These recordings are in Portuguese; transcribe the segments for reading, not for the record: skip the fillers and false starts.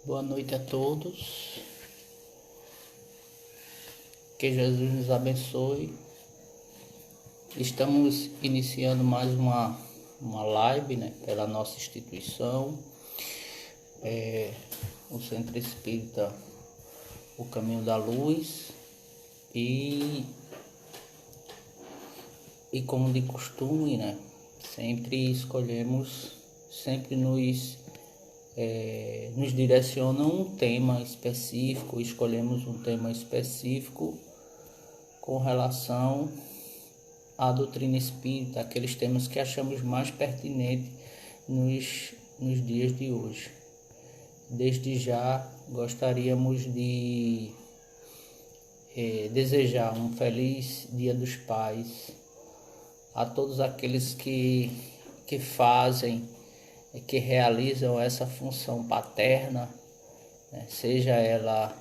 Boa noite a todos. Que Jesus nos abençoe. Estamos iniciando mais uma live, pela nossa instituição, o Centro Espírita O Caminho da Luz. E como de costume, sempre nos direcionam um tema específico, escolhemos um tema específico com relação à doutrina espírita, aqueles temas que achamos mais pertinentes nos dias de hoje. Desde já gostaríamos de desejar um feliz Dia dos Pais a todos aqueles que fazem, que realizam essa função paterna, seja ela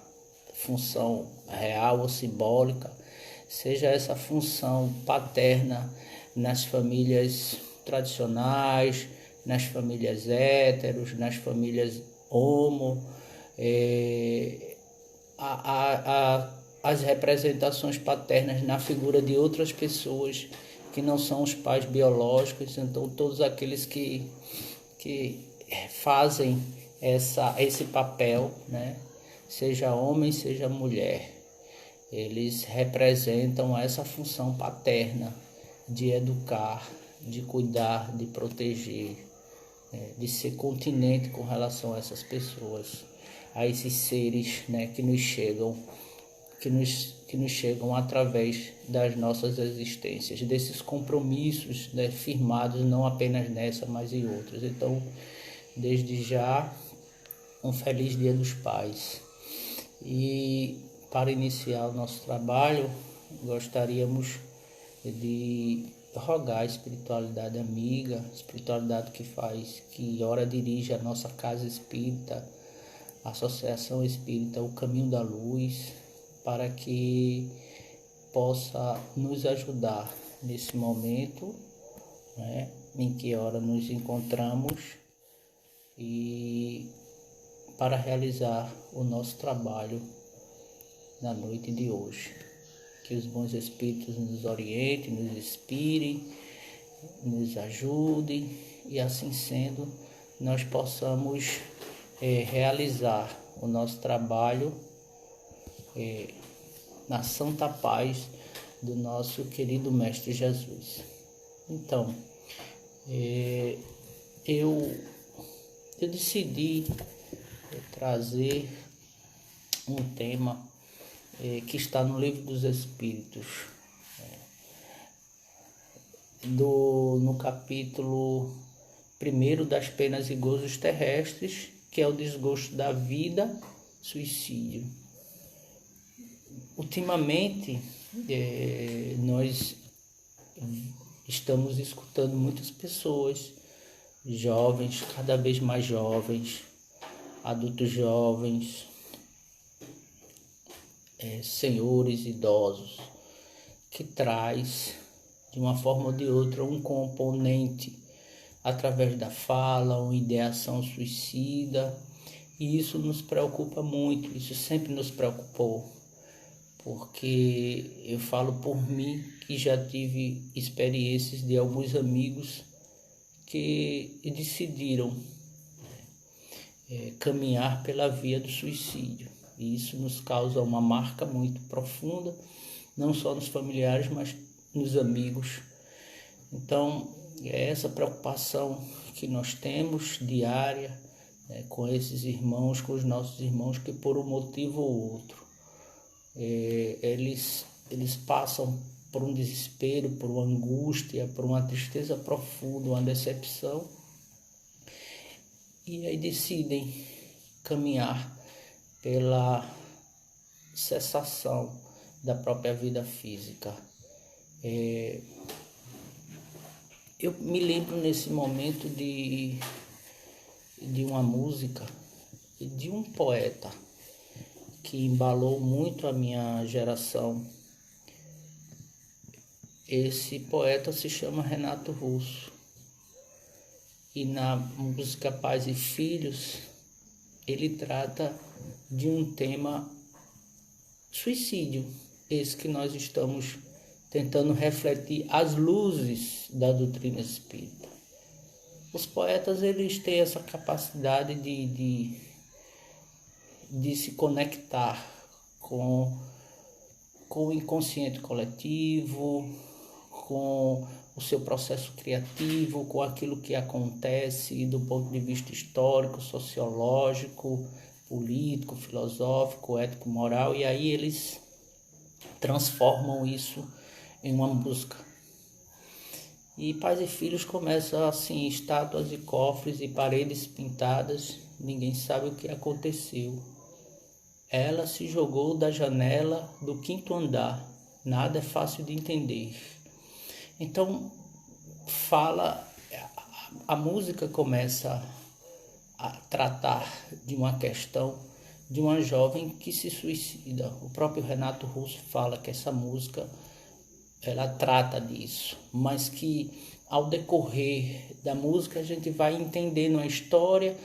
função real ou simbólica, seja essa função paterna nas famílias tradicionais, nas famílias héteros, nas famílias homo, as representações paternas na figura de outras pessoas que não são os pais biológicos. Então todos aqueles que fazem esse papel, seja homem, seja mulher, eles representam essa função paterna de educar, de cuidar, de proteger, de ser continente com relação a essas pessoas, a esses seres, que nos chegam através das nossas existências, desses compromissos, firmados não apenas nessa, mas em outras. Então, desde já, um feliz Dia dos Pais. E para iniciar o nosso trabalho, gostaríamos de rogar a espiritualidade amiga, espiritualidade que ora dirige a nossa casa espírita, a Associação Espírita O Caminho da Luz, para que possa nos ajudar nesse momento, em que hora nos encontramos, e para realizar o nosso trabalho na noite de hoje. Que os bons espíritos nos orientem, nos inspirem, nos ajudem, e assim sendo, nós possamos realizar o nosso trabalho na santa paz do nosso querido Mestre Jesus. Então, eu decidi trazer um tema que está no Livro dos Espíritos, no capítulo 1 das penas e gozos terrestres, que é o desgosto da vida, suicídio. Ultimamente, nós estamos escutando muitas pessoas, jovens, cada vez mais jovens, adultos jovens, senhores idosos, que traz, de uma forma ou de outra, um componente através da fala, uma ideação suicida, e isso nos preocupa muito, isso sempre nos preocupou, porque eu falo por mim, que já tive experiências de alguns amigos que decidiram caminhar pela via do suicídio, e isso nos causa uma marca muito profunda, não só nos familiares, mas nos amigos. Então, é essa preocupação que nós temos diária, com esses irmãos, com os nossos irmãos, que por um motivo ou outro, eles passam por um desespero, por uma angústia, por uma tristeza profunda, uma decepção, e aí decidem caminhar pela cessação da própria vida física. Eu me lembro nesse momento de uma música de um poeta que embalou muito a minha geração. Esse poeta se chama Renato Russo, e na música Pais e Filhos ele trata de um tema suicídio, esse que nós estamos tentando refletir às luzes da doutrina espírita. Os poetas, eles têm essa capacidade de se conectar com o inconsciente coletivo, com o seu processo criativo, com aquilo que acontece do ponto de vista histórico, sociológico, político, filosófico, ético, moral, e aí eles transformam isso em uma música. E pais e filhos começam assim, estátuas e cofres e paredes pintadas, ninguém sabe o que aconteceu. Ela se jogou da janela do 5º andar, nada é fácil de entender. Então, a música começa a tratar de uma questão de uma jovem que se suicida. O próprio Renato Russo fala que essa música, ela trata disso, mas que ao decorrer da música a gente vai entendendo a história,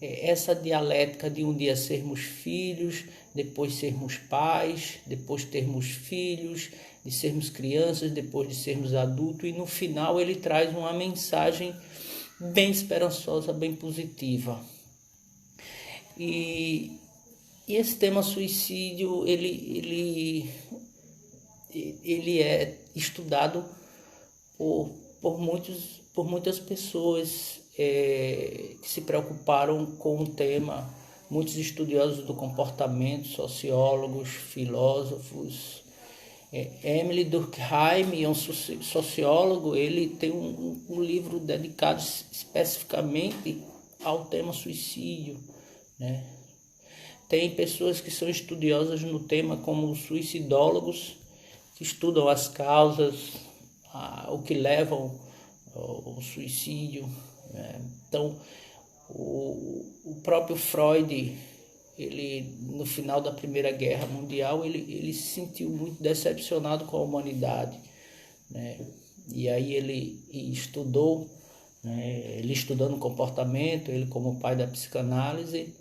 essa dialética de um dia sermos filhos, depois sermos pais, depois termos filhos, de sermos crianças, depois de sermos adultos, e no final ele traz uma mensagem bem esperançosa, bem positiva. E esse tema suicídio, ele é estudado por muitas pessoas que se preocuparam com o tema, muitos estudiosos do comportamento, sociólogos, filósofos. Emile Durkheim, um sociólogo, ele tem um livro dedicado especificamente ao tema suicídio, né? Tem pessoas que são estudiosas no tema, como os suicidólogos, que estudam as causas, o que levam ao suicídio, né? Então, o próprio Freud, ele, no final da Primeira Guerra Mundial, ele se sentiu muito decepcionado com a humanidade, né? E aí ele estudou, né? Ele estudando comportamento, ele como pai da psicanálise,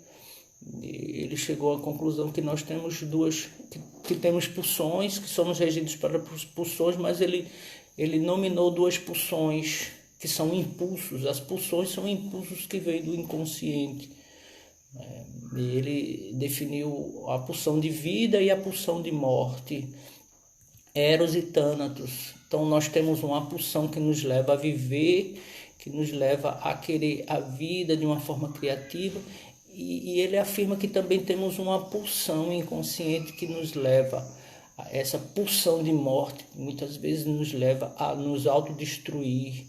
ele chegou à conclusão que nós temos que temos pulsões, que somos regidos para pulsões, mas ele nominou 2 pulsões, que são impulsos. As pulsões são impulsos que vêm do inconsciente. Ele definiu a pulsão de vida e a pulsão de morte, Eros e Thanatos. Então nós temos uma pulsão que nos leva a viver, que nos leva a querer a vida de uma forma criativa, e ele afirma que também temos uma pulsão inconsciente que nos leva a essa pulsão de morte, que muitas vezes nos leva a nos autodestruir,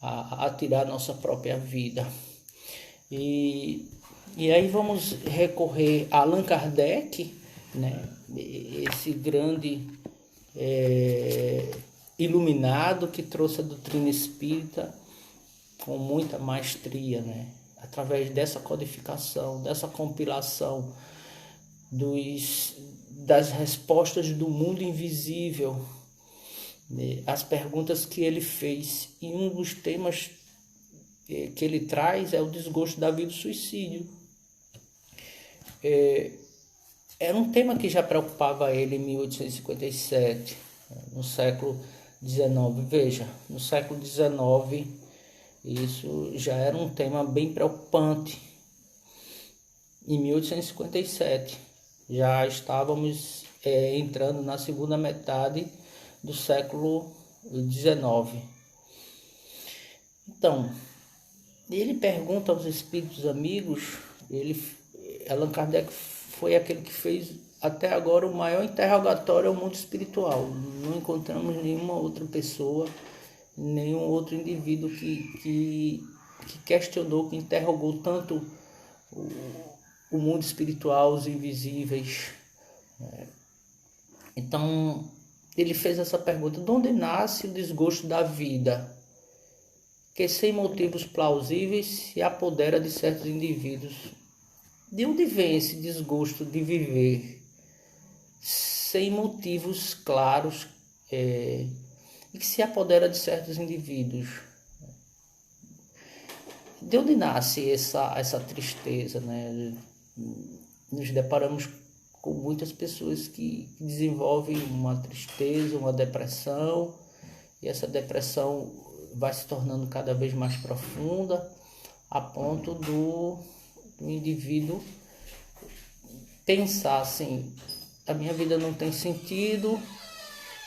a tirar nossa própria vida. E aí vamos recorrer a Allan Kardec, né? Esse grande iluminado que trouxe a doutrina espírita com muita maestria, né? Através dessa codificação, dessa compilação das respostas do mundo invisível, né? As perguntas que ele fez. E um dos temas que ele traz é o desgosto da vida e do suicídio. Era um tema que já preocupava ele em 1857, no século XIX. Veja, no século XIX, isso já era um tema bem preocupante. Em 1857, já estávamos entrando na segunda metade do século XIX. Então, ele pergunta aos espíritos amigos, Allan Kardec foi aquele que fez até agora o maior interrogatório ao mundo espiritual. Não encontramos nenhuma outra pessoa, nenhum outro indivíduo que questionou, que interrogou tanto o mundo espiritual, os invisíveis. Então, ele fez essa pergunta: de onde nasce o desgosto da vida, que sem motivos plausíveis se apodera de certos indivíduos? De onde vem esse desgosto de viver sem motivos claros e que se apodera de certos indivíduos? De onde nasce essa tristeza, né? nos deparamos com muitas pessoas que desenvolvem uma tristeza, uma depressão, e essa depressão vai se tornando cada vez mais profunda, a ponto do indivíduo pensar assim: a minha vida não tem sentido,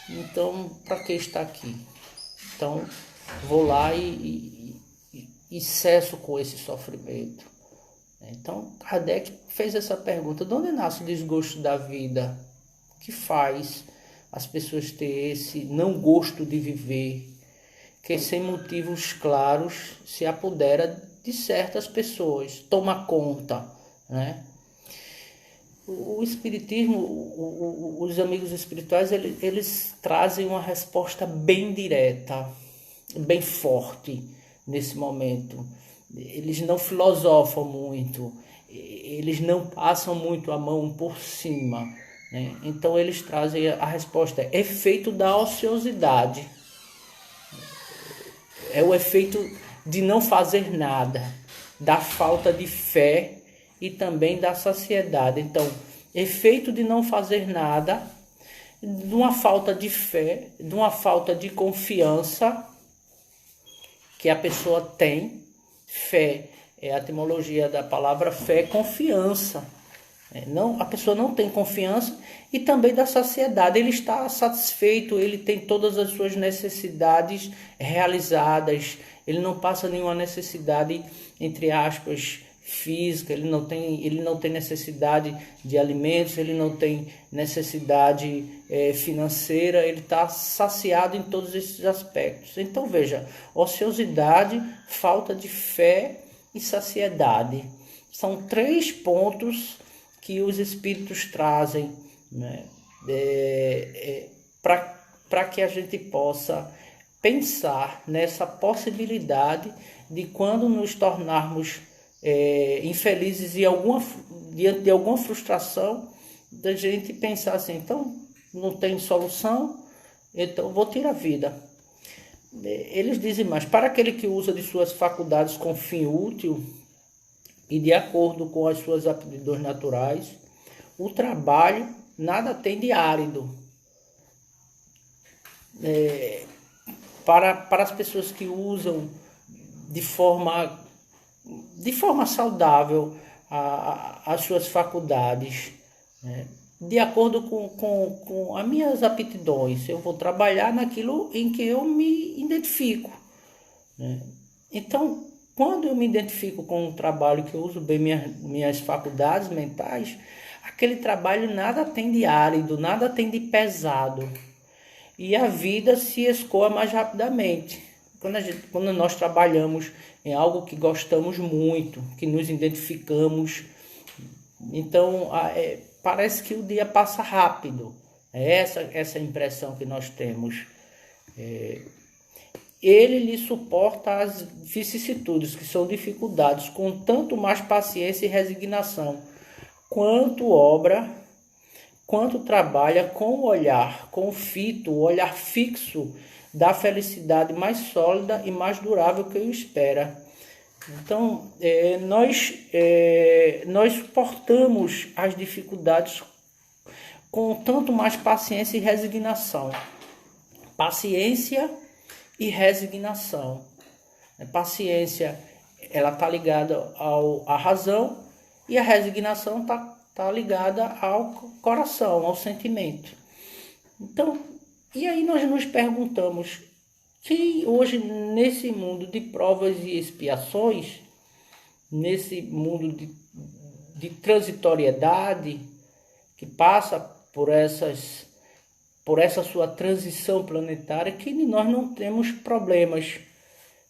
então para que estar aqui? Então vou lá e cesso com esse sofrimento. Então Kardec fez essa pergunta: de onde nasce o desgosto da vida? O que faz as pessoas ter esse não gosto de viver, que sem motivos claros se apodera de certas pessoas, toma conta, né? O Espiritismo, os amigos espirituais, eles trazem uma resposta bem direta, bem forte nesse momento. Eles não filosofam muito, eles não passam muito a mão por cima, né? Então eles trazem a resposta: é efeito da ociosidade, é o efeito de não fazer nada, da falta de fé e também da saciedade. Então, efeito de não fazer nada, de uma falta de fé, de uma falta de confiança que a pessoa tem. Fé é a etimologia da palavra fé, confiança. Não, a pessoa não tem confiança, e também da saciedade. Ele está satisfeito, ele tem todas as suas necessidades realizadas, ele não passa nenhuma necessidade, entre aspas, física, ele não tem necessidade de alimentos, ele não tem necessidade financeira, ele está saciado em todos esses aspectos. Então veja, ociosidade, falta de fé e saciedade são 3 pontos que os espíritos trazem, né, para que a gente possa pensar nessa possibilidade de, quando nos tornarmos infelizes diante de alguma frustração, da gente pensar assim: então não tem solução, então vou tirar a vida. Eles dizem mais: para aquele que usa de suas faculdades com fim útil e de acordo com as suas aptidões naturais, o trabalho nada tem de árido. Para as pessoas que usam de forma saudável as suas faculdades, né, de acordo com as minhas aptidões, eu vou trabalhar naquilo em que eu me identifico, né? Então, quando eu me identifico com um trabalho que eu uso bem minhas faculdades mentais, aquele trabalho nada tem de árido, nada tem de pesado, e a vida se escoa mais rapidamente. Quando nós trabalhamos em algo que gostamos muito, que nos identificamos, então parece que o dia passa rápido. É essa impressão que nós temos. Ele lhe suporta as vicissitudes, que são dificuldades, com tanto mais paciência e resignação, quanto trabalha com o olhar confito, o olhar fixo da felicidade mais sólida e mais durável que o espera. Então, nós suportamos as dificuldades com tanto mais paciência e resignação. Paciência e resignação. Paciência, ela está ligada à razão, e a resignação está ligada ao coração, ao sentimento. Então, e aí nós nos perguntamos: quem hoje, nesse mundo de provas e expiações, nesse mundo de transitoriedade, que passa por essa sua transição planetária, que nós não temos problemas,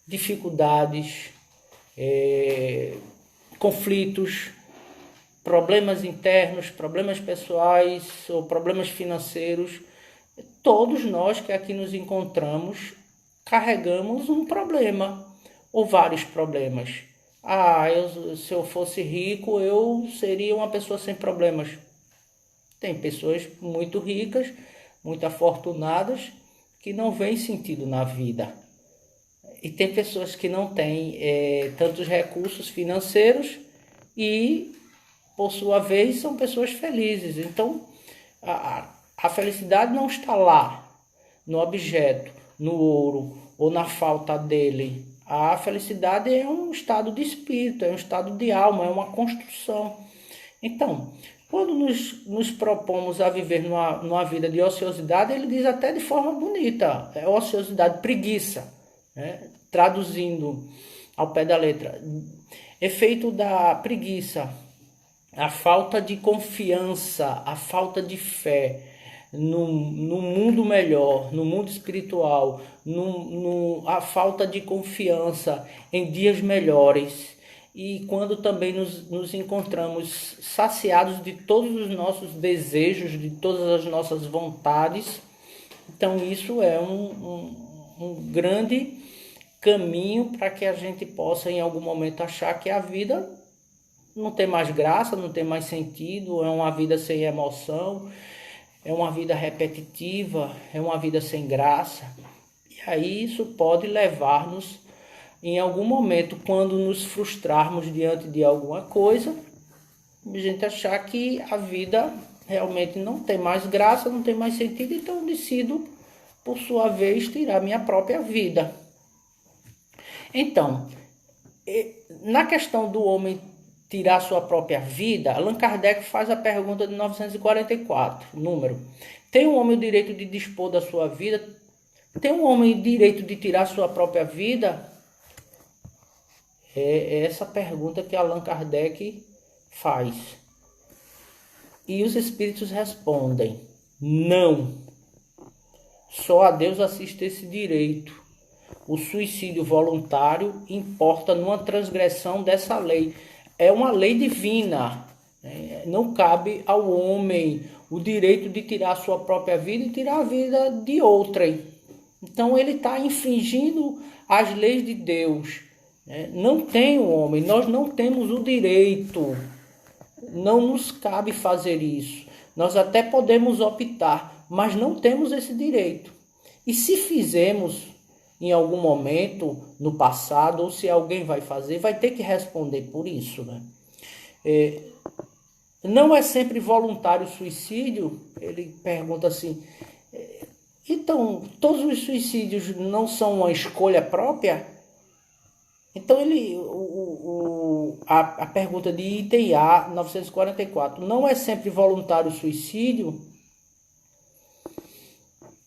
dificuldades, conflitos, problemas internos, problemas pessoais ou problemas financeiros? Todos nós que aqui nos encontramos carregamos um problema ou vários problemas. Se eu fosse rico, eu seria uma pessoa sem problemas. Tem pessoas muito ricas, muito afortunadas, que não veem sentido na vida. E tem pessoas que não têm tantos recursos financeiros e por sua vez, são pessoas felizes. Então, a felicidade não está lá, no objeto, no ouro ou na falta dele. A felicidade é um estado de espírito, é um estado de alma, é uma construção. Então, quando nos propomos a viver numa vida de ociosidade, ele diz até de forma bonita, é ociosidade, preguiça, né? Traduzindo ao pé da letra. Efeito da preguiça, a falta de confiança, a falta de fé no mundo melhor, no mundo espiritual, a falta de confiança em dias melhores. E quando também nos encontramos saciados de todos os nossos desejos, de todas as nossas vontades, então isso é um grande caminho para que a gente possa em algum momento achar que a vida não tem mais graça, não tem mais sentido, é uma vida sem emoção, é uma vida repetitiva, é uma vida sem graça. E aí isso pode levar-nos em algum momento, quando nos frustrarmos diante de alguma coisa, a gente achar que a vida realmente não tem mais graça, não tem mais sentido, então eu decido, por sua vez, tirar minha própria vida. Então, na questão do homem tirar sua própria vida, Allan Kardec faz a pergunta de 944, número: tem um homem o direito de dispor da sua vida? Tem um homem o direito de tirar sua própria vida? É essa pergunta que Allan Kardec faz. E os espíritos respondem: não. Só a Deus assiste esse direito. O suicídio voluntário importa numa transgressão dessa lei. É uma lei divina. Não cabe ao homem o direito de tirar a sua própria vida e tirar a vida de outrem. Então ele está infringindo as leis de Deus. Não tem o homem, nós não temos o direito, não nos cabe fazer isso. Nós até podemos optar, mas não temos esse direito. E se fizemos em algum momento no passado, ou se alguém vai fazer, vai ter que responder por isso, né? Não é sempre voluntário o suicídio? Ele pergunta assim, então todos os suicídios não são uma escolha própria? Então a pergunta de item A, 944, não é sempre voluntário o suicídio?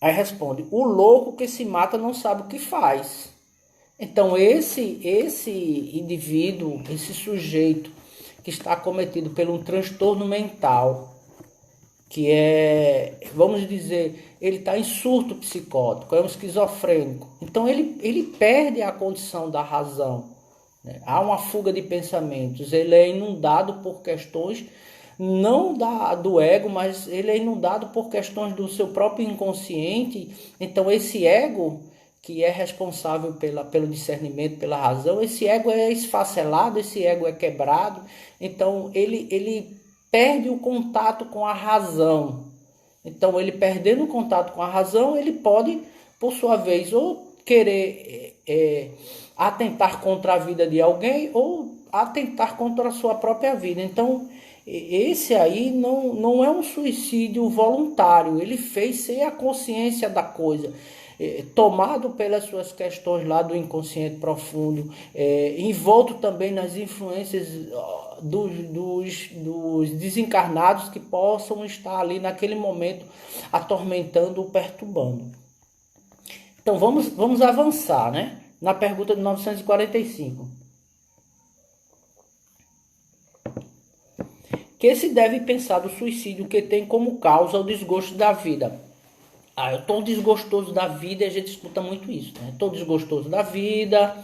Aí responde: o louco que se mata não sabe o que faz. Então esse indivíduo, esse sujeito que está acometido por um transtorno mental, que vamos dizer, ele está em surto psicótico, é um esquizofrênico. Então ele perde a condição da razão, né? Há uma fuga de pensamentos, ele é inundado por questões, não do ego, mas ele é inundado por questões do seu próprio inconsciente. Então esse ego, que é responsável pelo discernimento, pela razão, esse ego é esfacelado, esse ego é quebrado. Então ele perde o contato com a razão. Então, ele perdendo o contato com a razão, ele pode, por sua vez, ou querer atentar contra a vida de alguém, ou atentar contra a sua própria vida. Então, esse aí não é um suicídio voluntário. Ele fez sem a consciência da coisa. Tomado pelas suas questões lá do inconsciente profundo, envolto também nas influências dos desencarnados que possam estar ali naquele momento atormentando ou perturbando. Então vamos avançar, né? Na pergunta de 945. Que se deve pensar do suicídio que tem como causa o desgosto da vida? Eu estou desgostoso da vida, e a gente escuta muito isso, né? Estou desgostoso da vida,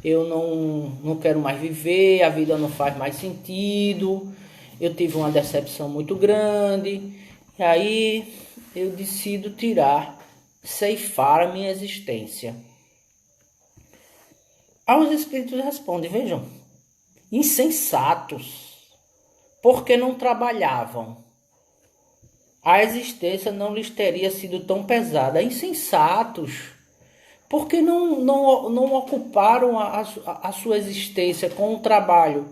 eu não quero mais viver, a vida não faz mais sentido, eu tive uma decepção muito grande, e aí eu decido ceifar a minha existência. Aí os espíritos respondem: vejam, insensatos, porque não trabalhavam, a existência não lhes teria sido tão pesada. Insensatos, porque não ocuparam a sua existência com o trabalho.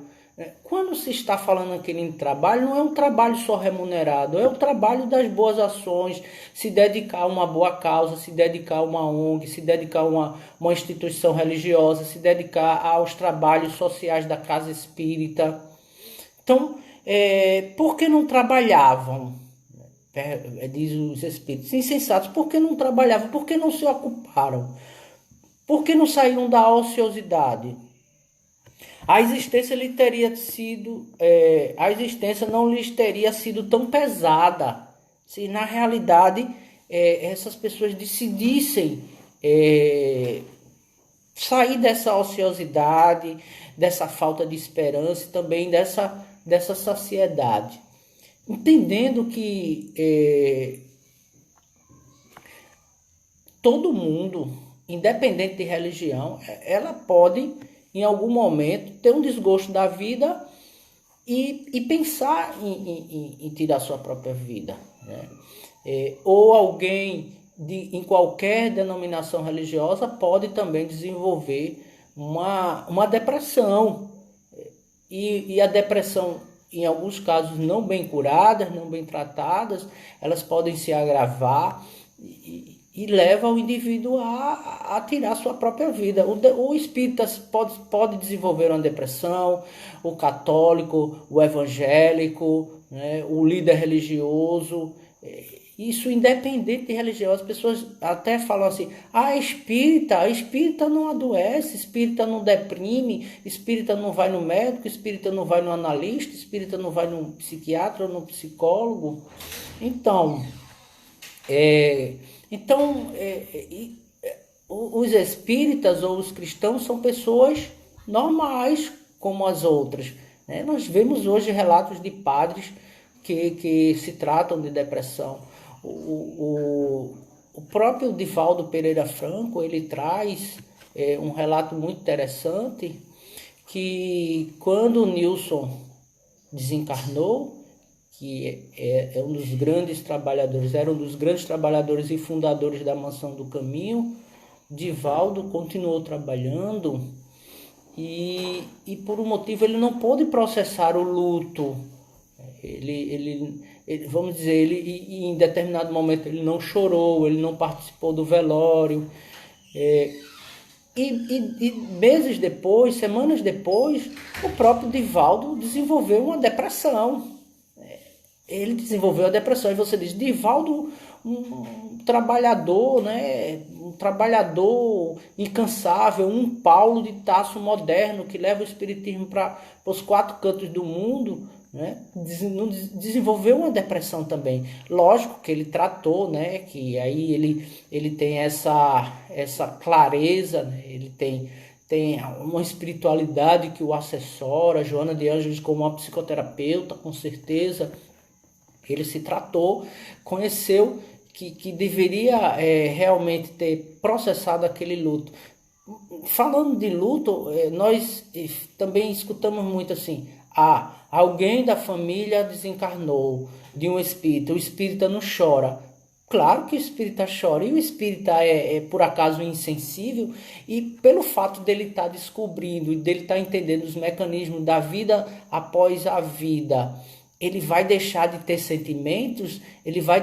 Quando se está falando aqui em trabalho, não é um trabalho só remunerado, é o trabalho das boas ações, se dedicar a uma boa causa, se dedicar a uma ONG, se dedicar a uma instituição religiosa, se dedicar aos trabalhos sociais da casa espírita. Então, por que não trabalhavam? Diz os espíritos insensatos, por que não trabalhavam? Por que não se ocuparam? Por que não saíram da ociosidade? A existência não lhes teria sido tão pesada se na realidade essas pessoas decidissem sair dessa ociosidade, dessa falta de esperança e também dessa saciedade. Entendendo que todo mundo, independente de religião, ela pode, em algum momento, ter um desgosto da vida e pensar em tirar sua própria vida, né? Ou alguém em qualquer denominação religiosa pode também desenvolver uma depressão. E a depressão, em alguns casos não bem curadas, não bem tratadas, elas podem se agravar e leva o indivíduo a tirar sua própria vida. O espírita pode desenvolver uma depressão, o católico, o evangélico, né, o líder religioso. Isso independente de religião. As pessoas até falam assim, espírita não adoece, espírita não deprime, espírita não vai no médico, espírita não vai no analista, espírita não vai no psiquiatra ou no psicólogo. Então, os espíritas ou os cristãos são pessoas normais como as outras, né? Nós vemos hoje relatos de padres que se tratam de depressão. O próprio Divaldo Pereira Franco, ele traz um relato muito interessante, que quando o Nilson desencarnou, que era um dos grandes trabalhadores e fundadores da Mansão do Caminho, Divaldo continuou trabalhando e por um motivo ele não pôde processar o luto. Ele vamos dizer, em determinado momento ele não chorou, ele não participou do velório. E meses depois, semanas depois, o próprio Divaldo desenvolveu uma depressão. Ele desenvolveu a depressão. E você diz, Divaldo, um trabalhador, né? Um trabalhador incansável, um Paulo de Tarso moderno que leva o espiritismo para os 4 cantos do mundo, né? Desenvolveu uma depressão também. Lógico que ele tratou, né? Que aí ele tem essa clareza, né? Ele tem uma espiritualidade que o assessora. Joana de Ângeles, como uma psicoterapeuta, com certeza. Ele se tratou, conheceu que deveria realmente ter processado aquele luto. Falando de luto, nós também escutamos muito assim, alguém da família desencarnou de um espírita, o espírita não chora. Claro que o espírita chora, e o espírita é por acaso insensível, e pelo fato dele estar descobrindo e dele estar entendendo os mecanismos da vida após a vida, ele vai deixar de ter sentimentos, ele vai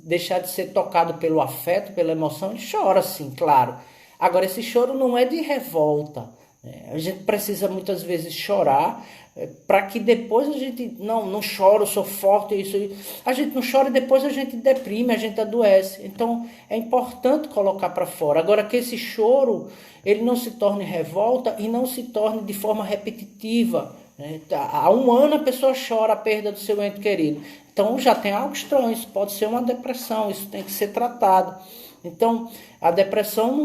deixar de ser tocado pelo afeto, pela emoção. Ele chora sim, claro. Agora, esse choro não é de revolta, né? A gente precisa muitas vezes chorar para que depois a gente não chora, eu sou forte, isso. A gente não chora e depois a gente deprime, a gente adoece. Então é importante colocar para fora. Agora, que esse choro ele não se torne revolta e não se torne de forma repetitiva. Há um ano a pessoa chora a perda do seu ente querido. Então já tem algo estranho, isso pode ser uma depressão, isso tem que ser tratado. Então a depressão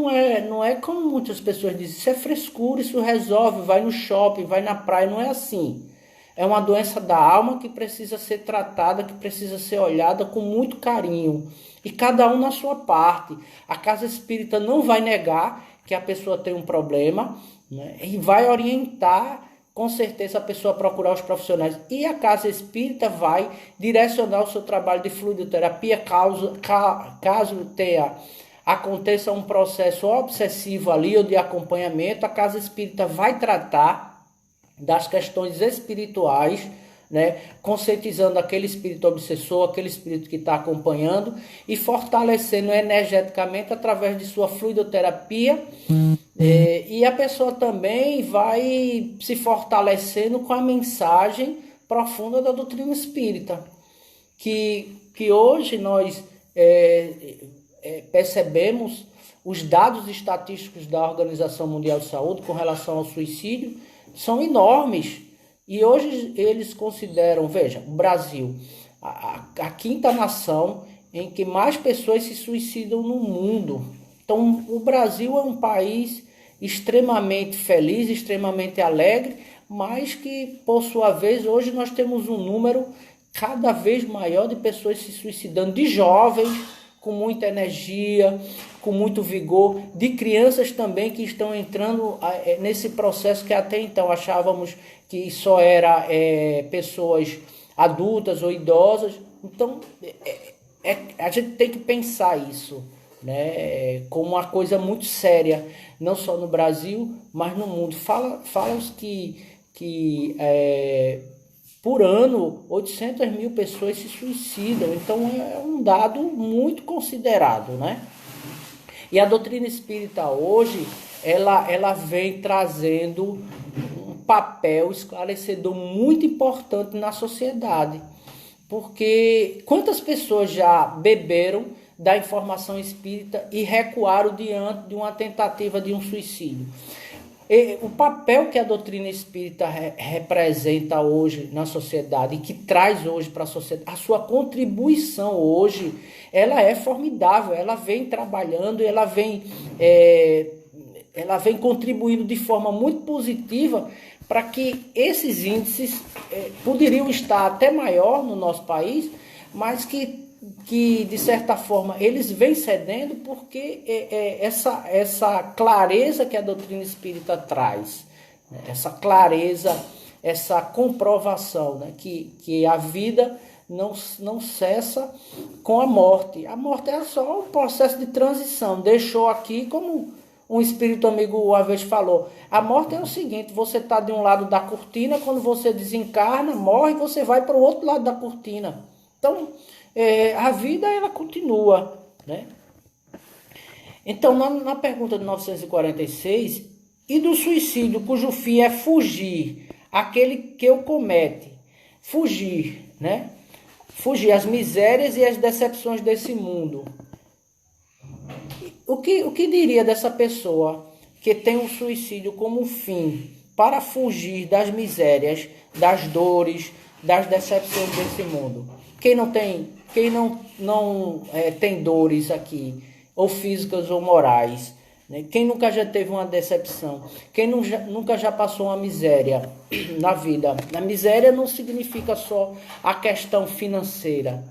não é como muitas pessoas dizem, isso é frescura, isso resolve, vai no shopping, vai na praia, não é assim. É uma doença da alma que precisa ser tratada, que precisa ser olhada com muito carinho. E cada um na sua parte. A casa espírita não vai negar que a pessoa tem um problema, né? E vai orientar com certeza a pessoa procurar os profissionais. E a casa espírita vai direcionar o seu trabalho de fluidoterapia caso aconteça um processo obsessivo ali ou de acompanhamento. A casa espírita vai tratar das questões espirituais, né, conscientizando aquele espírito obsessor, aquele espírito que está acompanhando e fortalecendo energeticamente através de sua fluidoterapia. E a pessoa também vai se fortalecendo com a mensagem profunda da doutrina espírita, que hoje nós percebemos os dados estatísticos da Organização Mundial de Saúde com relação ao suicídio são enormes. E hoje eles consideram, veja, o Brasil, a quinta nação em que mais pessoas se suicidam no mundo. Então, o Brasil é um país extremamente feliz, extremamente alegre, mas que, por sua vez, hoje nós temos um número cada vez maior de pessoas se suicidando, de jovens com muita energia, com muito vigor, de crianças também que estão entrando nesse processo que até então achávamos que só era pessoas adultas ou idosas. Então, a gente tem que pensar isso, né, como uma coisa muito séria, não só no Brasil, mas no mundo. Fala-se que por ano 800 mil pessoas se suicidam, então é um dado muito considerado, né? E a doutrina espírita hoje, ela vem trazendo um papel esclarecedor muito importante na sociedade, porque quantas pessoas já beberam da informação espírita e recuaram diante de uma tentativa de um suicídio? O papel que a doutrina espírita representa hoje na sociedade e que traz hoje para a sociedade, a sua contribuição hoje, ela é formidável, ela vem trabalhando, ela vem contribuindo de forma muito positiva para que esses índices poderiam estar até maior no nosso país, mas que de certa forma eles vêm cedendo porque essa clareza que a doutrina espírita traz, né? Essa clareza, essa comprovação, né? que a vida não cessa com a morte. A morte é só um processo de transição. Deixou aqui, como um espírito amigo uma vez falou, a morte é o seguinte: você está de um lado da cortina, quando você desencarna, morre, você vai para o outro lado da cortina. Então, a vida, ela continua, né? Então, na pergunta de 946, e do suicídio cujo fim é fugir, aquele que o comete, fugir, né? Fugir às misérias e às decepções desse mundo. O que diria dessa pessoa que tem o suicídio como fim para fugir das misérias, das dores, das decepções desse mundo? Quem não tem dores aqui, ou físicas ou morais, né? Quem nunca já teve uma decepção? Quem nunca já passou uma miséria na vida? A miséria não significa só a questão financeira,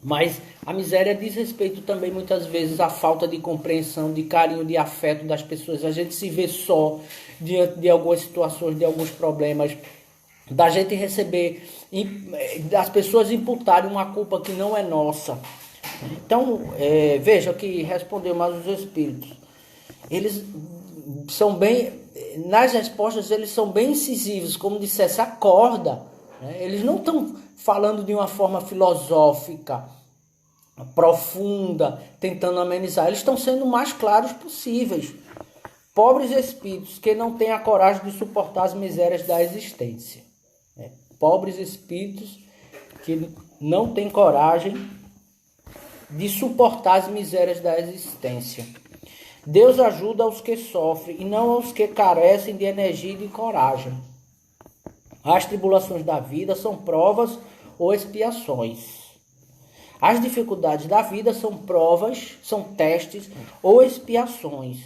mas a miséria diz respeito também muitas vezes à falta de compreensão, de carinho, de afeto das pessoas. A gente se vê só diante de algumas situações, de alguns problemas, da gente receber, das pessoas imputarem uma culpa que não é nossa. Então, veja que respondeu mais os espíritos. Eles são bem, nas respostas eles são bem incisivos, como dissesse, acorda. Né? Eles não estão falando de uma forma filosófica, profunda, tentando amenizar. Eles estão sendo o mais claros possíveis. Pobres espíritos que não têm a coragem de suportar as misérias da existência. Pobres espíritos que não têm coragem de suportar as misérias da existência. Deus ajuda os que sofrem e não aos que carecem de energia e de coragem. As tribulações da vida são provas ou expiações. As dificuldades da vida são provas, são testes ou expiações.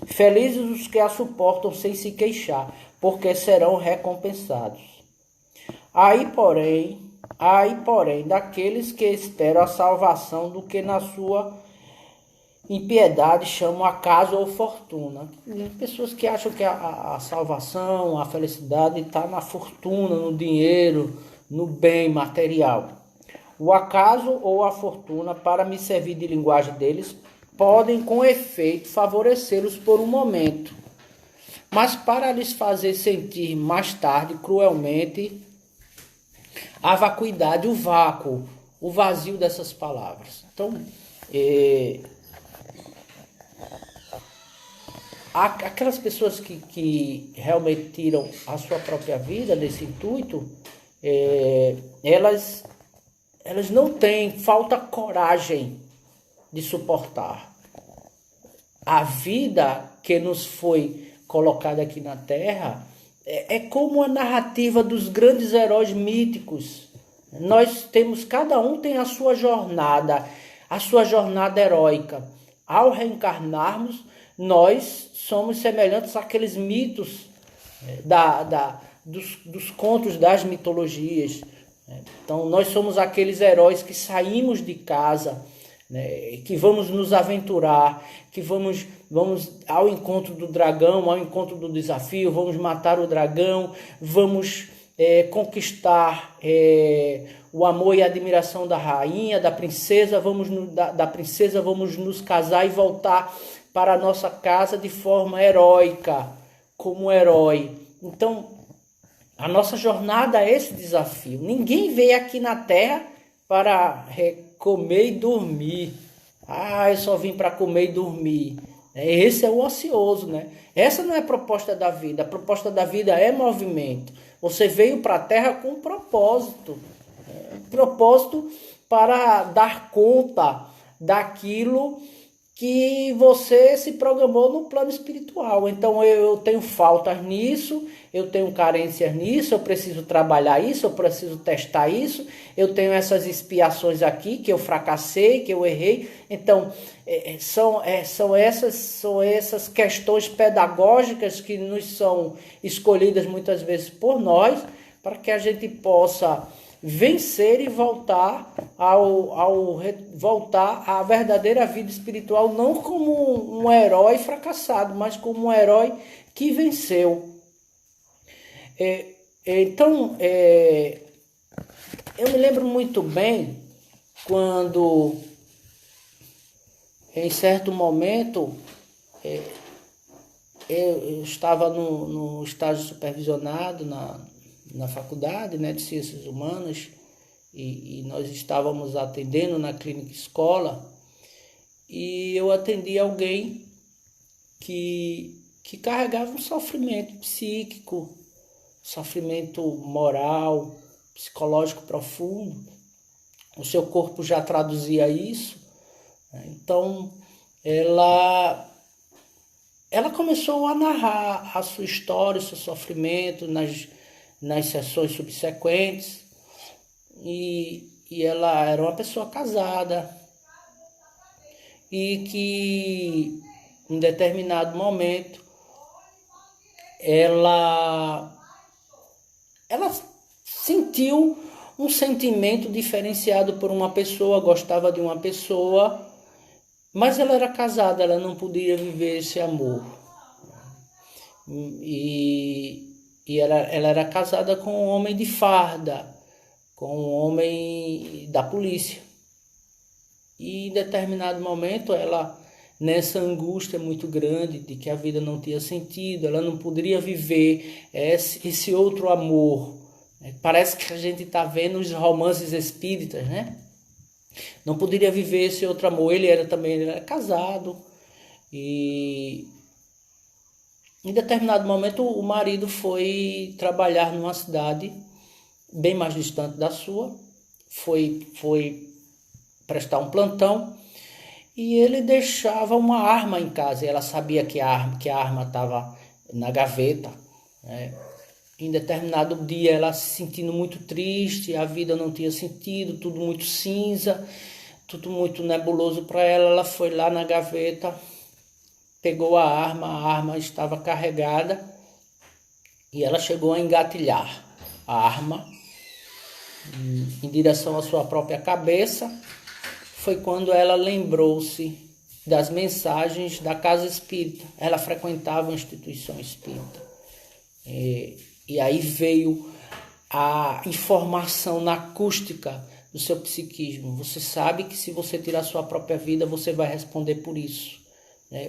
Felizes os que a suportam sem se queixar, porque serão recompensados. Aí, porém, daqueles que esperam a salvação do que na sua impiedade chamam acaso ou fortuna. Pessoas que acham que a salvação, a felicidade está na fortuna, no dinheiro, no bem material. O acaso ou a fortuna, para me servir de linguagem deles, podem com efeito favorecê-los por um momento, mas para lhes fazer sentir mais tarde cruelmente a vacuidade, o vácuo, o vazio dessas palavras. Então, aquelas pessoas que realmente tiram a sua própria vida nesse intuito, elas não têm, falta coragem de suportar. A vida que nos foi colocada aqui na Terra é como a narrativa dos grandes heróis míticos. Nós temos, cada um tem a sua jornada heróica. Ao reencarnarmos, nós somos semelhantes àqueles mitos dos contos, das mitologias. Então, nós somos aqueles heróis que saímos de casa, né, que vamos nos aventurar, que vamos ao encontro do dragão, ao encontro do desafio, vamos matar o dragão, vamos conquistar o amor e a admiração da rainha, da princesa, vamos nos casar e voltar para a nossa casa de forma heróica, como herói. Então, a nossa jornada é esse desafio. Ninguém veio aqui na Terra para comer e dormir. Eu só vim para comer e dormir. Esse é o ocioso, né? Essa não é a proposta da vida. A proposta da vida é movimento. Você veio para a Terra com um propósito. Propósito para dar conta daquilo que você se programou no plano espiritual. Então eu tenho faltas nisso, eu tenho carências nisso, eu preciso trabalhar isso, eu preciso testar isso, eu tenho essas expiações aqui que eu fracassei, que eu errei. Então são essas questões pedagógicas que nos são escolhidas muitas vezes por nós, para que a gente possa vencer e voltar à verdadeira vida espiritual, não como um herói fracassado, mas como um herói que venceu. Então, eu me lembro muito bem quando, em certo momento, eu estava no estágio supervisionado na faculdade, né, de Ciências Humanas, e nós estávamos atendendo na clínica escola, e eu atendi alguém que carregava um sofrimento psíquico, sofrimento moral, psicológico profundo. O seu corpo já traduzia isso. Então, ela começou a narrar a sua história, o seu sofrimento nas sessões subsequentes, e ela era uma pessoa casada e que em determinado momento ela sentiu um sentimento diferenciado por uma pessoa, gostava de uma pessoa, mas ela era casada, ela não podia viver esse amor. E ela era casada com um homem de farda, com um homem da polícia. E em determinado momento, ela, nessa angústia muito grande de que a vida não tinha sentido, ela não poderia viver esse outro amor. Parece que a gente está vendo os romances espíritas, né? Não poderia viver esse outro amor. Ele era casado, e em determinado momento o marido foi trabalhar numa cidade bem mais distante da sua, foi prestar um plantão, e ele deixava uma arma em casa, e ela sabia que a arma estava na gaveta, né? Em determinado dia, ela se sentindo muito triste, a vida não tinha sentido, tudo muito cinza, tudo muito nebuloso para ela. Ela foi lá na gaveta, pegou a arma estava carregada, e ela chegou a engatilhar a arma em direção à sua própria cabeça. Foi quando ela lembrou-se das mensagens da casa espírita. Ela frequentava uma instituição espírita. E aí veio a informação na acústica do seu psiquismo. Você sabe que se você tirar sua própria vida, você vai responder por isso.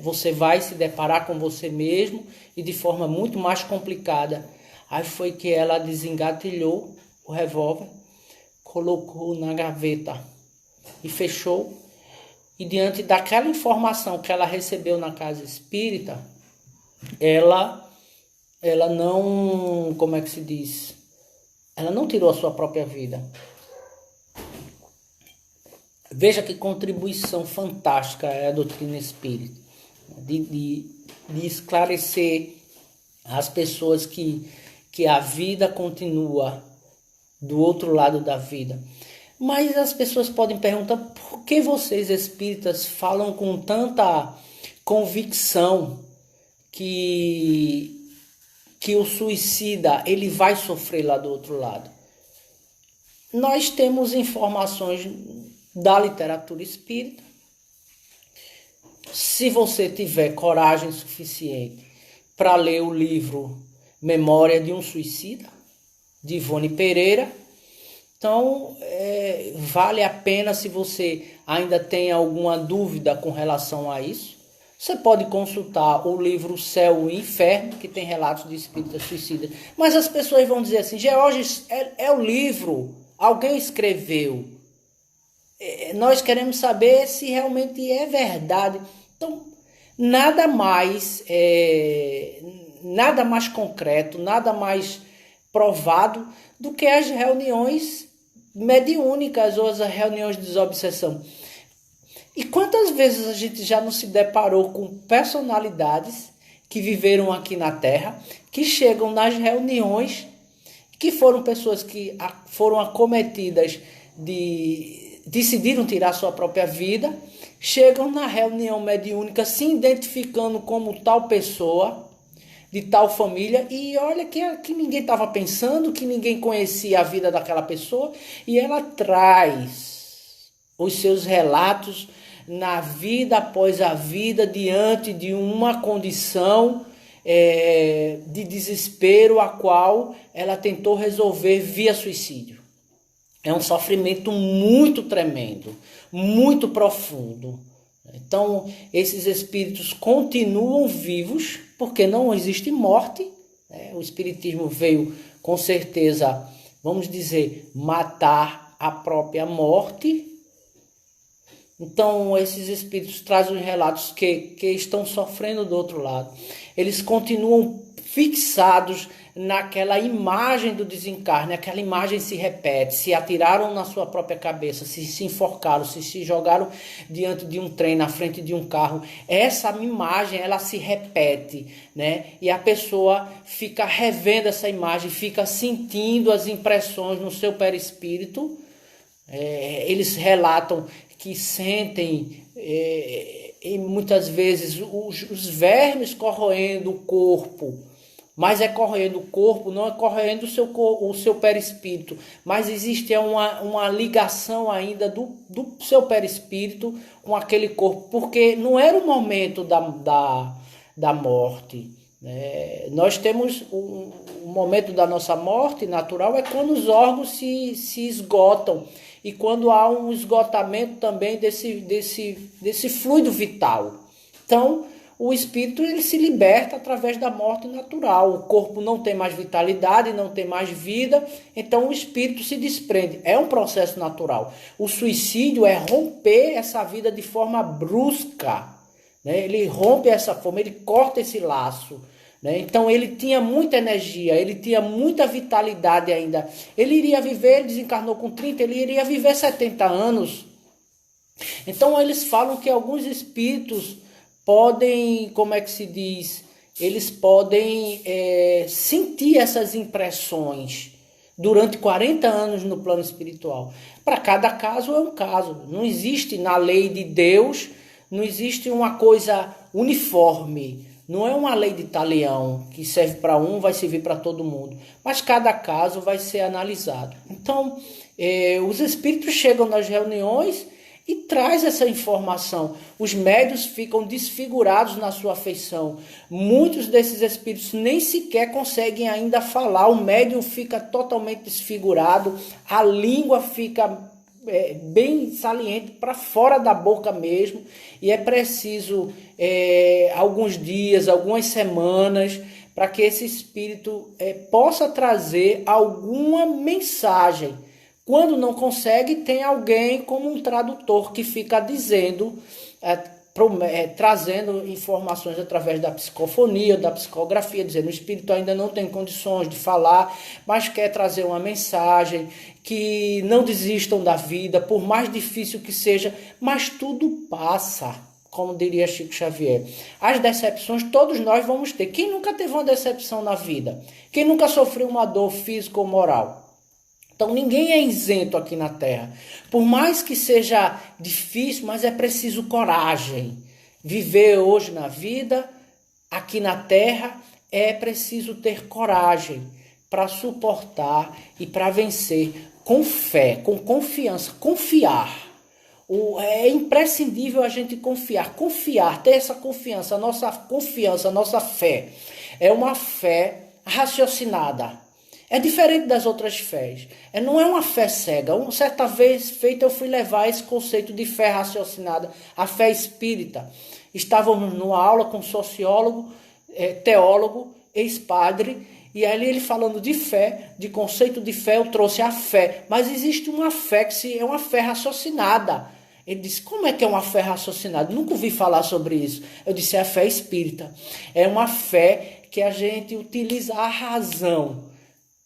Você vai se deparar com você mesmo e de forma muito mais complicada. Aí foi que ela desengatilhou o revólver, colocou na gaveta e fechou. E diante daquela informação que ela recebeu na casa espírita, ela não, como é que se diz? Ela não tirou a sua própria vida. Veja que contribuição fantástica é a doutrina espírita, de esclarecer as pessoas que a vida continua do outro lado da vida. Mas as pessoas podem perguntar, por que vocês espíritas falam com tanta convicção que o suicida ele vai sofrer lá do outro lado? Nós temos informações da literatura espírita. Se você tiver coragem suficiente para ler o livro Memória de um Suicida, de Ivone Pereira, então vale a pena. Se você ainda tem alguma dúvida com relação a isso, você pode consultar o livro Céu e Inferno, que tem relatos de espíritas suicidas. Mas as pessoas vão dizer assim, George, é o livro, alguém escreveu. Nós queremos saber se realmente é verdade. Então, nada mais concreto, nada mais provado do que as reuniões mediúnicas ou as reuniões de desobsessão. E quantas vezes a gente já não se deparou com personalidades que viveram aqui na Terra, que chegam nas reuniões, que foram pessoas que foram acometidas decidiram tirar sua própria vida, chegam na reunião mediúnica se identificando como tal pessoa, de tal família, e olha que ninguém estava pensando, que ninguém conhecia a vida daquela pessoa, e ela traz os seus relatos na vida após a vida, diante de uma condição de desespero, a qual ela tentou resolver via suicídio. É um sofrimento muito tremendo, muito profundo. Então, esses espíritos continuam vivos, porque não existe morte. O espiritismo veio, com certeza, vamos dizer, matar a própria morte. Então, esses espíritos trazem relatos que estão sofrendo do outro lado. Eles continuam fixados naquela imagem do desencarne, aquela imagem se repete, se atiraram na sua própria cabeça, se enforcaram, se jogaram diante de um trem, na frente de um carro. Essa imagem, ela se repete, E a pessoa fica revendo essa imagem, fica sentindo as impressões no seu perispírito. Eles relatam que sentem e muitas vezes os vermes corroendo o corpo, mas é corroendo o corpo, não é corroendo o seu perispírito, mas existe uma ligação ainda do seu perispírito com aquele corpo, porque não era o momento da morte. Nós temos um momento da nossa morte natural, é quando os órgãos se esgotam, e quando há um esgotamento também desse fluido vital. Então, o espírito ele se liberta através da morte natural. O corpo não tem mais vitalidade, não tem mais vida, então o espírito se desprende. É um processo natural. O suicídio é romper essa vida de forma brusca. Ele rompe essa forma, ele corta esse laço. Então ele tinha muita energia, ele tinha muita vitalidade ainda. Ele iria viver, ele desencarnou com 30, ele iria viver 70 anos. Então eles falam que alguns espíritos podem, como é que se diz, eles podem sentir essas impressões durante 40 anos no plano espiritual. Para cada caso é um caso. Não existe na lei de Deus, não existe uma coisa uniforme. Não é uma lei de talião que serve para um, vai servir para todo mundo. Mas cada caso vai ser analisado. Então, os espíritos chegam nas reuniões e traz essa informação. Os médiuns ficam desfigurados na sua afeição. Muitos desses espíritos nem sequer conseguem ainda falar. O médium fica totalmente desfigurado, a língua fica bem saliente para fora da boca mesmo, e é preciso alguns dias, algumas semanas, para que esse espírito possa trazer alguma mensagem. Quando não consegue, tem alguém como um tradutor que fica dizendo, trazendo informações através da psicofonia, da psicografia, dizendo: o espírito ainda não tem condições de falar, mas quer trazer uma mensagem, que não desistam da vida, por mais difícil que seja, mas tudo passa, como diria Chico Xavier. As decepções todos nós vamos ter. Quem nunca teve uma decepção na vida? Quem nunca sofreu uma dor física ou moral? Então ninguém é isento aqui na Terra. Por mais que seja difícil, mas é preciso coragem. Viver hoje na vida, aqui na Terra, é preciso ter coragem para suportar e para vencer com fé, com confiança, confiar. É imprescindível a gente confiar, ter essa confiança, a nossa fé. É uma fé raciocinada. É diferente das outras fés. Não é uma fé cega. Certa vez feita eu fui levar esse conceito de fé raciocinada, a fé espírita. Estávamos numa aula com um sociólogo, teólogo, ex-padre, e ali ele falando de fé, de conceito de fé, eu trouxe a fé. Mas existe uma fé que é uma fé raciocinada. Ele disse: como é que é uma fé raciocinada? Nunca ouvi falar sobre isso. Eu disse: é a fé espírita. É uma fé que a gente utiliza a razão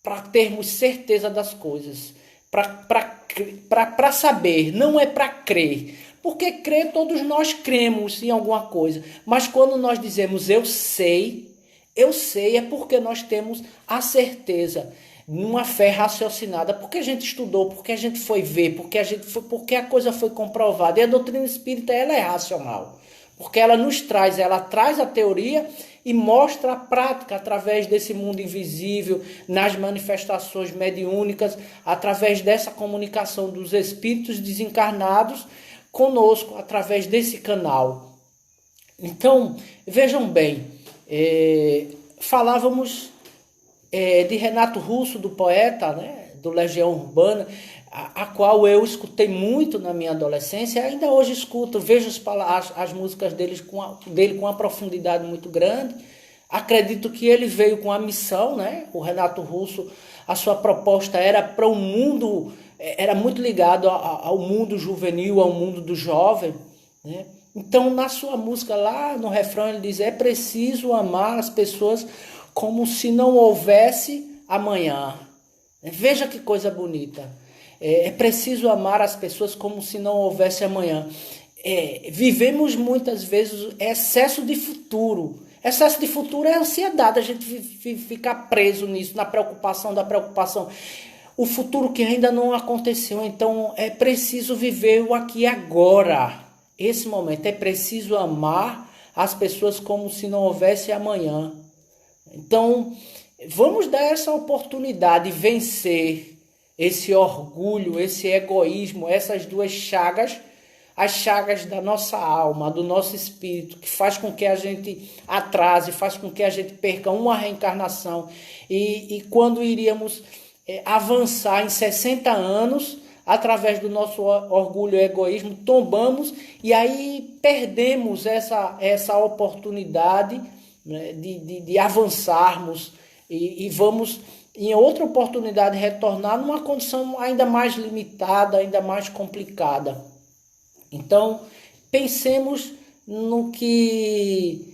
para termos certeza das coisas, para saber, não é para crer. Porque crer, todos nós cremos em alguma coisa. Mas quando nós dizemos eu sei, é porque nós temos a certeza, numa fé raciocinada, porque a gente estudou, porque a gente foi ver, porque a coisa foi comprovada. E a doutrina espírita, ela é racional, porque ela traz a teoria e mostra a prática através desse mundo invisível, nas manifestações mediúnicas, através dessa comunicação dos espíritos desencarnados conosco, através desse canal. Então, vejam bem, falávamos de Renato Russo, do poeta, né, do Legião Urbana, a qual eu escutei muito na minha adolescência, ainda hoje escuto, vejo as músicas dele com uma profundidade muito grande. Acredito que ele veio com a missão, né? O Renato Russo, a sua proposta era para um mundo, era muito ligado ao mundo juvenil, ao mundo do jovem, né? Então, na sua música, lá no refrão, ele diz: é preciso amar as pessoas como se não houvesse amanhã. Veja que coisa bonita. É preciso amar as pessoas como se não houvesse amanhã. Vivemos muitas vezes excesso de futuro. Excesso de futuro é ansiedade, a gente ficar preso nisso, na preocupação da preocupação. O futuro que ainda não aconteceu. Então é preciso viver o aqui e agora. Esse momento é preciso amar as pessoas como se não houvesse amanhã. Então vamos dar essa oportunidade de vencer esse orgulho, esse egoísmo, essas duas chagas, as chagas da nossa alma, do nosso espírito, que faz com que a gente atrase, faz com que a gente perca uma reencarnação. E quando iríamos avançar em 60 anos, através do nosso orgulho e egoísmo, tombamos e aí perdemos essa oportunidade, né, de avançarmos e vamos, em outra oportunidade, retornar numa condição ainda mais limitada, ainda mais complicada. Então, pensemos no que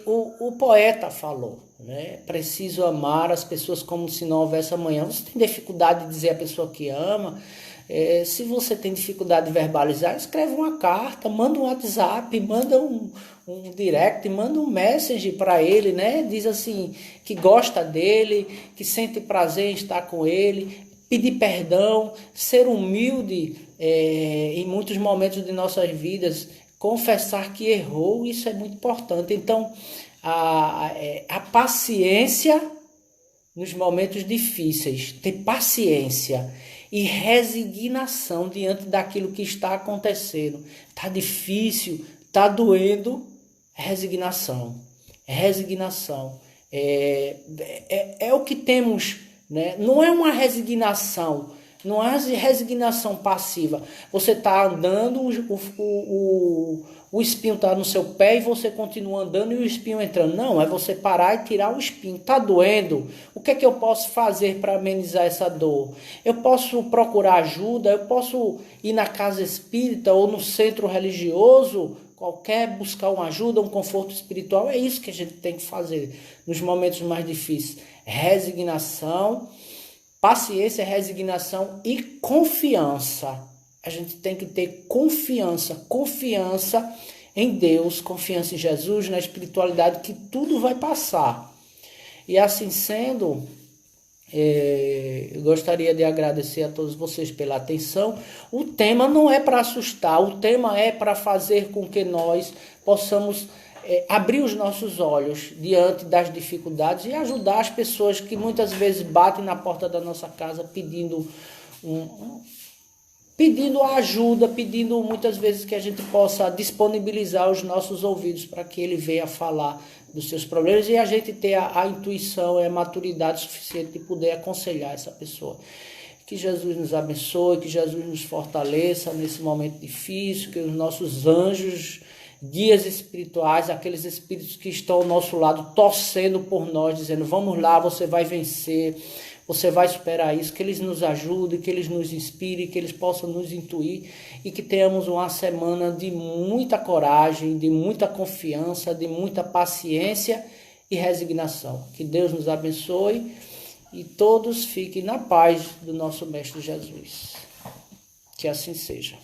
o poeta falou, né? Preciso amar as pessoas como se não houvesse amanhã. Você tem dificuldade de dizer a pessoa que ama? Se você tem dificuldade de verbalizar, escreve uma carta, manda um WhatsApp, manda um direct, manda um message para ele, né? Diz assim que gosta dele, que sente prazer em estar com ele, pedir perdão, ser humilde em muitos momentos de nossas vidas, confessar que errou, isso é muito importante. Então, a paciência nos momentos difíceis, ter paciência e resignação diante daquilo que está acontecendo. Está difícil, está doendo, resignação. Resignação. É o que temos, né? Não é uma resignação Não é resignação passiva. Você está andando, o espinho está no seu pé e você continua andando e o espinho entrando. Não, é você parar e tirar o espinho. Está doendo? O que é que eu posso fazer para amenizar essa dor? Eu posso procurar ajuda? Eu posso ir na casa espírita ou no centro religioso? Qualquer, buscar uma ajuda, um conforto espiritual. É isso que a gente tem que fazer nos momentos mais difíceis. Resignação, paciência, resignação e confiança. A gente tem que ter confiança em Deus, confiança em Jesus, na espiritualidade, que tudo vai passar. E assim sendo, eu gostaria de agradecer a todos vocês pela atenção. O tema não é para assustar, o tema é para fazer com que nós possamos abrir os nossos olhos diante das dificuldades e ajudar as pessoas que muitas vezes batem na porta da nossa casa pedindo ajuda, pedindo muitas vezes que a gente possa disponibilizar os nossos ouvidos para que ele venha falar dos seus problemas e a gente ter a intuição e a maturidade suficiente de poder aconselhar essa pessoa. Que Jesus nos abençoe, que Jesus nos fortaleça nesse momento difícil, que os nossos anjos, guias espirituais, aqueles espíritos que estão ao nosso lado torcendo por nós, dizendo: vamos lá, você vai vencer, você vai superar isso, que eles nos ajudem, que eles nos inspirem, que eles possam nos intuir e que tenhamos uma semana de muita coragem, de muita confiança, de muita paciência e resignação. Que Deus nos abençoe e todos fiquem na paz do nosso Mestre Jesus. Que assim seja.